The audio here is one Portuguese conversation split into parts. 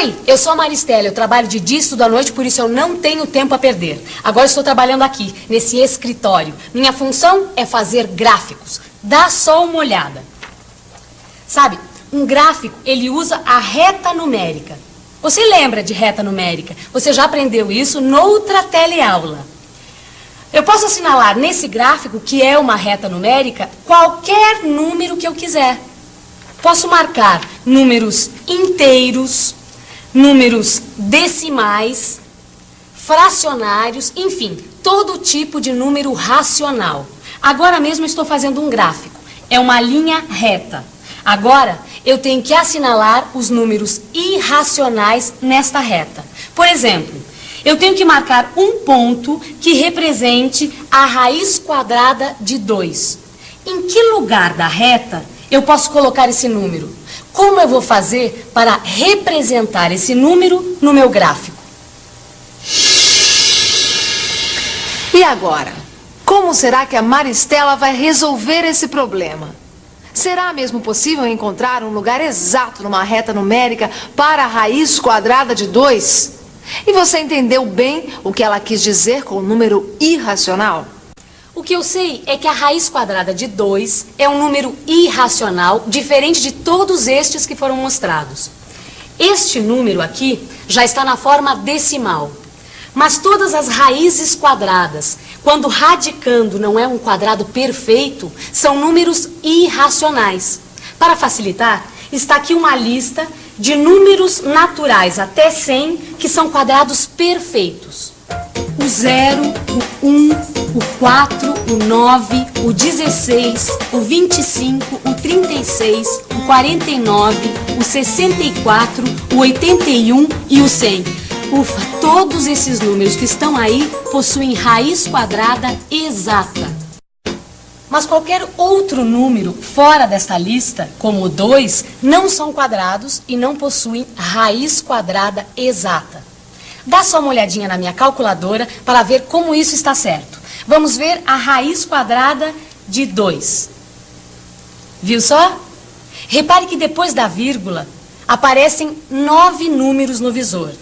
Oi, eu sou a Maristela, eu trabalho de dia e estudo à noite, por isso eu não tenho tempo a perder. Agora estou trabalhando aqui, nesse escritório. Minha função é fazer gráficos. Dá só uma olhada. Sabe, um gráfico, ele usa a reta numérica. Você lembra de reta numérica? Você já aprendeu isso noutra teleaula. Eu posso assinalar nesse gráfico, que é uma reta numérica, qualquer número que eu quiser. Posso marcar números inteiros, números decimais, fracionários, enfim, todo tipo de número racional. Agora mesmo estou fazendo um gráfico. É uma linha reta. Agora, eu tenho que assinalar os números irracionais nesta reta. Por exemplo, eu tenho que marcar um ponto que represente a raiz quadrada de 2. Em que lugar da reta eu posso colocar esse número? Como eu vou fazer para representar esse número no meu gráfico? E agora? Como será que a Maristela vai resolver esse problema? Será mesmo possível encontrar um lugar exato numa reta numérica para a raiz quadrada de 2? E você entendeu bem o que ela quis dizer com o número irracional? O que eu sei é que a raiz quadrada de 2 é um número irracional, diferente de todos estes que foram mostrados. Este número aqui já está na forma decimal. Mas todas as raízes quadradas, quando radicando não é um quadrado perfeito, são números irracionais. Para facilitar, está aqui uma lista de números naturais até 100 que são quadrados perfeitos. O 0, o 1, o 4, o 9, o 16, o 25, o 36, o 49, o 64, o 81 e o 100. Ufa, todos esses números que estão aí possuem raiz quadrada exata. Mas qualquer outro número fora desta lista, como o 2, não são quadrados e não possuem raiz quadrada exata. Dá só uma olhadinha na minha calculadora para ver como isso está certo. Vamos ver a raiz quadrada de 2. Viu só? Repare que depois da vírgula aparecem 9 números no visor.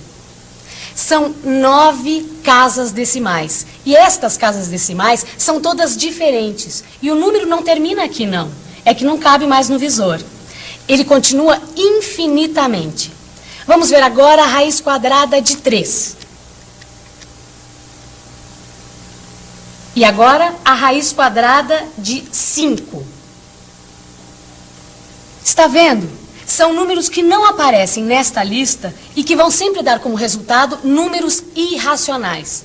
São 9 casas decimais. E estas casas decimais são todas diferentes. E o número não termina aqui, não. É que não cabe mais no visor. Ele continua infinitamente. Vamos ver agora a raiz quadrada de 3. E agora a raiz quadrada de 5. Está vendo? São números que não aparecem nesta lista e que vão sempre dar como resultado números irracionais.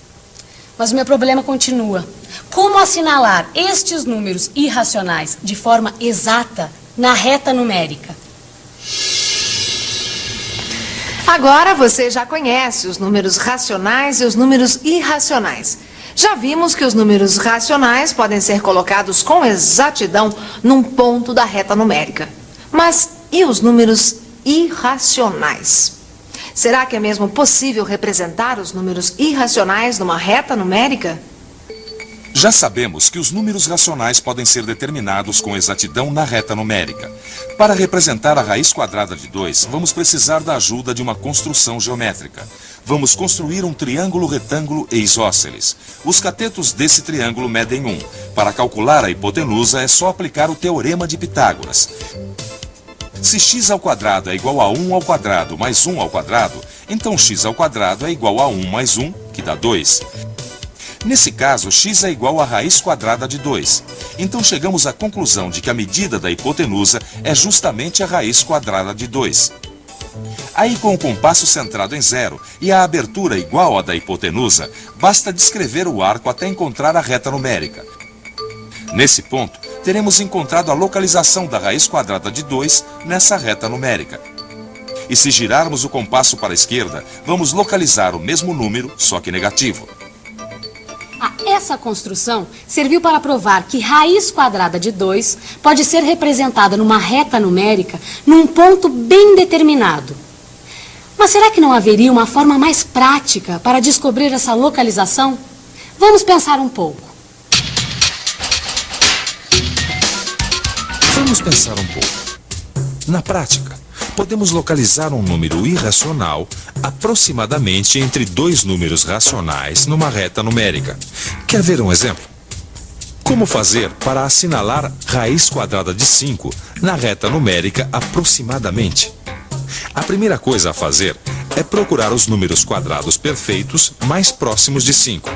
Mas o meu problema continua. Como assinalar estes números irracionais de forma exata na reta numérica? Agora você já conhece os números racionais e os números irracionais. Já vimos que os números racionais podem ser colocados com exatidão num ponto da reta numérica. Mas e os números irracionais? Será que é mesmo possível representar os números irracionais numa reta numérica? Já sabemos que os números racionais podem ser determinados com exatidão na reta numérica. Para representar a raiz quadrada de 2, vamos precisar da ajuda de uma construção geométrica. Vamos construir um triângulo retângulo e isósceles. Os catetos desse triângulo medem 1. Para calcular a hipotenusa é só aplicar o teorema de Pitágoras. Se x ao quadrado é igual a 1 ao quadrado mais 1 ao quadrado, então x ao quadrado é igual a 1 mais 1, que dá 2. Nesse caso, x é igual à raiz quadrada de 2. Então chegamos à conclusão de que a medida da hipotenusa é justamente a raiz quadrada de 2. Aí, com o compasso centrado em 0 e a abertura igual à da hipotenusa, basta descrever o arco até encontrar a reta numérica. Nesse ponto, teremos encontrado a localização da raiz quadrada de 2 nessa reta numérica. E se girarmos o compasso para a esquerda, vamos localizar o mesmo número, só que negativo. Essa construção serviu para provar que raiz quadrada de 2 pode ser representada numa reta numérica num ponto bem determinado. Mas será que não haveria uma forma mais prática para descobrir essa localização? Vamos pensar um pouco. Vamos pensar um pouco. Na prática, podemos localizar um número irracional aproximadamente entre dois números racionais numa reta numérica. Quer ver um exemplo? Como fazer para assinalar raiz quadrada de 5 na reta numérica aproximadamente? A primeira coisa a fazer é procurar os números quadrados perfeitos mais próximos de 5.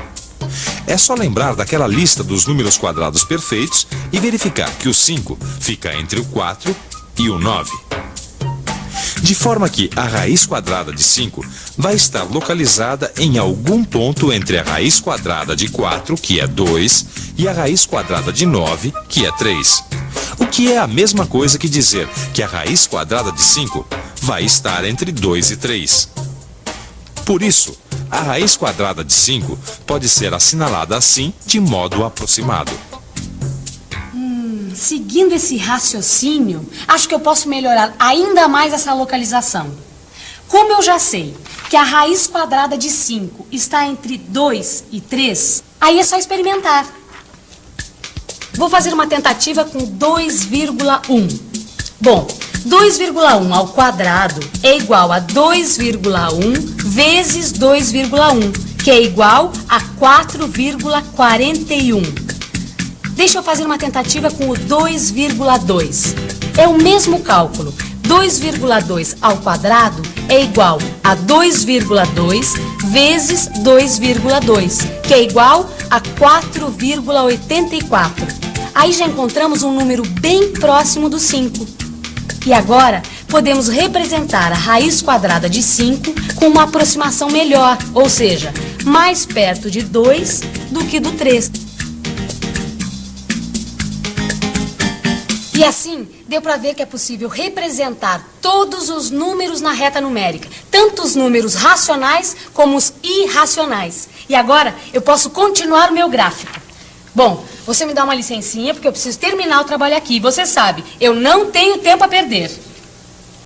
É só lembrar daquela lista dos números quadrados perfeitos e verificar que o 5 fica entre o 4 e o 9. De forma que a raiz quadrada de 5 vai estar localizada em algum ponto entre a raiz quadrada de 4, que é 2, e a raiz quadrada de 9, que é 3. O que é a mesma coisa que dizer que a raiz quadrada de 5 vai estar entre 2 e 3. Por isso, a raiz quadrada de 5 pode ser assinalada assim, de modo aproximado. Seguindo esse raciocínio, acho que eu posso melhorar ainda mais essa localização. Como eu já sei que a raiz quadrada de 5 está entre 2 e 3, aí é só experimentar. Vou fazer uma tentativa com 2,1. Bom, 2,1 ao quadrado é igual a 2,1 vezes 2,1, que é igual a 4,41. Deixa eu fazer uma tentativa com o 2,2. É o mesmo cálculo. 2,2 ao quadrado é igual a 2,2 vezes 2,2, que é igual a 4,84. Aí já encontramos um número bem próximo do 5. E agora podemos representar a raiz quadrada de 5 com uma aproximação melhor, ou seja, mais perto de 2 do que do 3. E assim, deu para ver que é possível representar todos os números na reta numérica, tanto os números racionais como os irracionais. E agora eu posso continuar o meu gráfico. Bom, você me dá uma licencinha porque eu preciso terminar o trabalho aqui. Você sabe, eu não tenho tempo a perder.